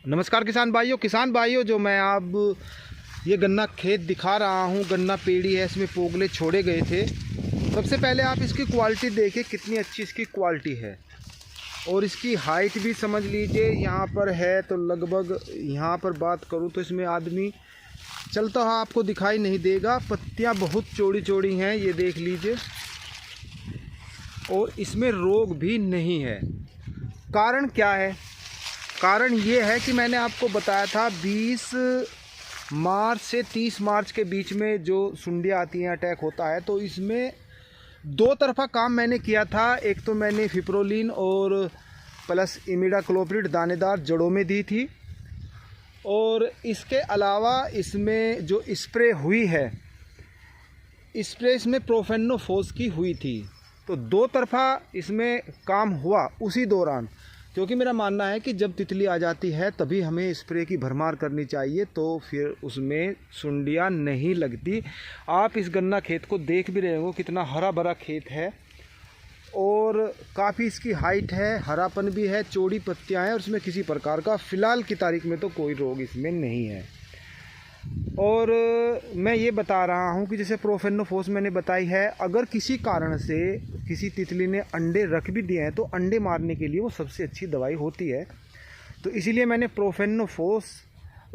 नमस्कार किसान भाइयों जो मैं अब ये गन्ना खेत दिखा रहा हूँ, गन्ना पेड़ी है, इसमें पोगले छोड़े गए थे। सबसे पहले आप इसकी क्वालिटी देखिए, कितनी अच्छी इसकी क्वालिटी है और इसकी हाइट भी समझ लीजिए। यहाँ पर है तो लगभग, यहाँ पर बात करूँ तो इसमें आदमी चलता हुआ आपको दिखाई नहीं देगा। पत्तियाँ बहुत चौड़ी चौड़ी हैं, ये देख लीजिए, और इसमें रोग भी नहीं है। कारण क्या है? कारण ये है कि मैंने आपको बताया था 20 मार्च से 30 मार्च के बीच में जो सुंडियाँ आती हैं, अटैक होता है, तो इसमें दो तरफा काम मैंने किया था। एक तो मैंने फिप्रोलिन और प्लस इमिडाक्लोप्रिड दानेदार जड़ों में दी थी, और इसके अलावा इसमें जो स्प्रे हुई है, स्प्रे इसमें प्रोफेनोफोस की हुई थी। तो दो तरफा इसमें काम हुआ उसी दौरान, क्योंकि मेरा मानना है कि जब तितली आ जाती है तभी हमें स्प्रे की भरमार करनी चाहिए, तो फिर उसमें सुंडियाँ नहीं लगती। आप इस गन्ना खेत को देख भी रहे हो, कितना हरा भरा खेत है और काफ़ी इसकी हाइट है, हरापन भी है, चौड़ी पत्तियां हैं, और इसमें किसी प्रकार का फ़िलहाल की तारीख में तो कोई रोग इसमें नहीं है। और मैं ये बता रहा हूँ कि जैसे प्रोफेनोफोस मैंने बताई है, अगर किसी कारण से किसी तितली ने अंडे रख भी दिए हैं तो अंडे मारने के लिए वो सबसे अच्छी दवाई होती है। तो इसीलिए मैंने प्रोफेनोफोस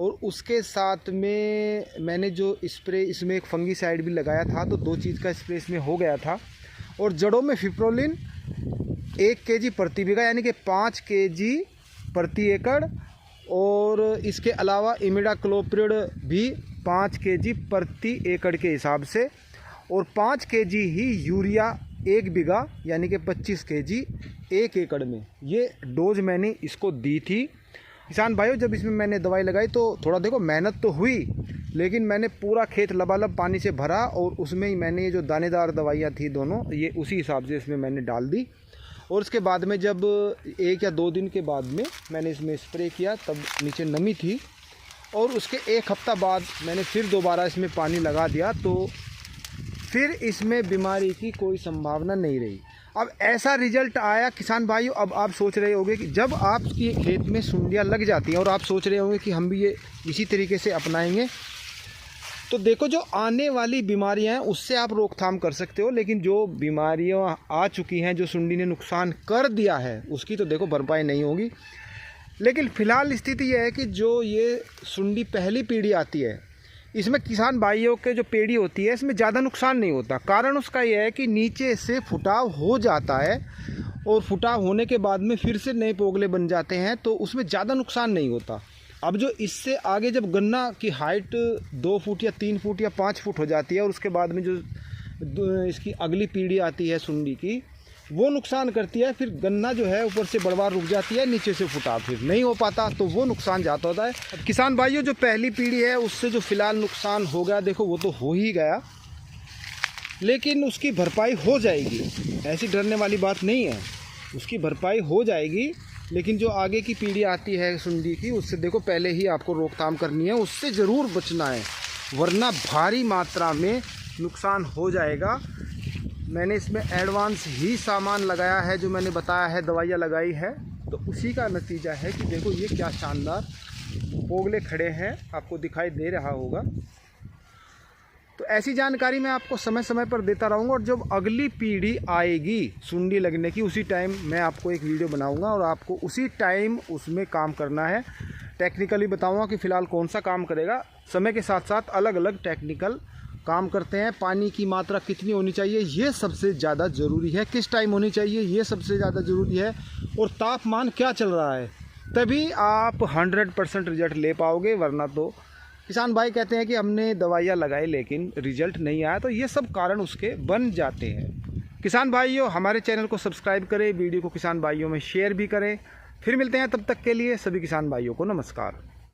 और उसके साथ में मैंने जो स्प्रे, इसमें एक फंगीसाइड भी लगाया था, तो दो चीज़ का स्प्रे इसमें हो गया था। और जड़ों में फिप्रोलिन 1 kg प्रति बीघा, यानी कि 5 kg प्रति एकड़, और इसके अलावा इमिडाक्लोप्रिड भी 5 kg प्रति एकड़ के हिसाब से, और 5 kg ही यूरिया 1 बीघा, यानी कि 25 kg 1 एकड़ में। ये डोज मैंने इसको दी थी। किसान भाइयों, जब इसमें मैंने दवाई लगाई तो थोड़ा देखो मेहनत तो हुई, लेकिन मैंने पूरा खेत लबालब पानी से भरा, और उसमें ही मैंने ये जो दानेदार दवाइयाँ थी दोनों, ये उसी हिसाब से इसमें मैंने डाल दी। और उसके बाद में जब 1 या 2 दिन के बाद में मैंने इसमें स्प्रे किया, तब नीचे नमी थी, और उसके 1 हफ्ता बाद मैंने फिर दोबारा इसमें पानी लगा दिया, तो फिर इसमें बीमारी की कोई संभावना नहीं रही। अब ऐसा रिजल्ट आया किसान भाइयों। अब आप सोच रहे होंगे कि जब आपके खेत में सुंडियाँ लग जाती हैं और आप सोच रहे होंगे कि हम भी ये इसी तरीके से अपनाएंगे, तो देखो, जो आने वाली बीमारियां हैं उससे आप रोकथाम कर सकते हो, लेकिन जो बीमारियां आ चुकी हैं, जो सुंडी ने नुकसान कर दिया है, उसकी तो देखो भरपाई नहीं होगी। लेकिन फ़िलहाल स्थिति यह है कि जो ये सुंडी पहली पीढ़ी आती है, इसमें किसान भाइयों के जो पेड़ी होती है, इसमें ज़्यादा नुकसान नहीं होता। कारण उसका यह है कि नीचे से फुटाव हो जाता है, और फुटाव होने के बाद में फिर से नए पोगले बन जाते हैं, तो उसमें ज़्यादा नुकसान नहीं होता। अब जो इससे आगे जब गन्ना की हाइट 2 फुट या 3 फुट या 5 फुट हो जाती है, और उसके बाद में जो इसकी अगली पीढ़ी आती है सुंडी की, वो नुकसान करती है। फिर गन्ना जो है ऊपर से बढ़वार रुक जाती है, नीचे से फुटाव फिर नहीं हो पाता, तो वो नुकसान ज़्यादा होता है। अब किसान भाइयों, जो पहली पीढ़ी है उससे जो फ़िलहाल नुकसान हो गया, देखो वो तो हो ही गया, लेकिन उसकी भरपाई हो जाएगी। ऐसी डरने वाली बात नहीं है, उसकी भरपाई हो जाएगी। लेकिन जो आगे की पीढ़ी आती है सुंडी की, उससे देखो पहले ही आपको रोकथाम करनी है, उससे ज़रूर बचना है, वरना भारी मात्रा में नुकसान हो जाएगा। मैंने इसमें एडवांस ही सामान लगाया है, जो मैंने बताया है, दवाइयाँ लगाई है, तो उसी का नतीजा है कि देखो ये क्या शानदार पोगले खड़े हैं, आपको दिखाई दे रहा होगा। तो ऐसी जानकारी मैं आपको समय समय पर देता रहूँगा, और जब अगली पीढ़ी आएगी सुंडी लगने की, उसी टाइम मैं आपको एक वीडियो बनाऊंगा, और आपको उसी टाइम उसमें काम करना है। टेक्निकली बताऊंगा कि फ़िलहाल कौन सा काम करेगा। समय के साथ साथ अलग अलग टेक्निकल काम करते हैं। पानी की मात्रा कितनी होनी चाहिए, ये सबसे ज़्यादा ज़रूरी है। किस टाइम होनी चाहिए, ये सबसे ज़्यादा ज़रूरी है। और तापमान क्या चल रहा है, तभी आप 100% रिजल्ट ले पाओगे, वरना तो किसान भाई कहते हैं कि हमने दवाइयाँ लगाई लेकिन रिजल्ट नहीं आया, तो ये सब कारण उसके बन जाते हैं। किसान भाइयों, हमारे चैनल को सब्सक्राइब करें, वीडियो को किसान भाइयों में शेयर भी करें। फिर मिलते हैं, तब तक के लिए सभी किसान भाइयों को नमस्कार।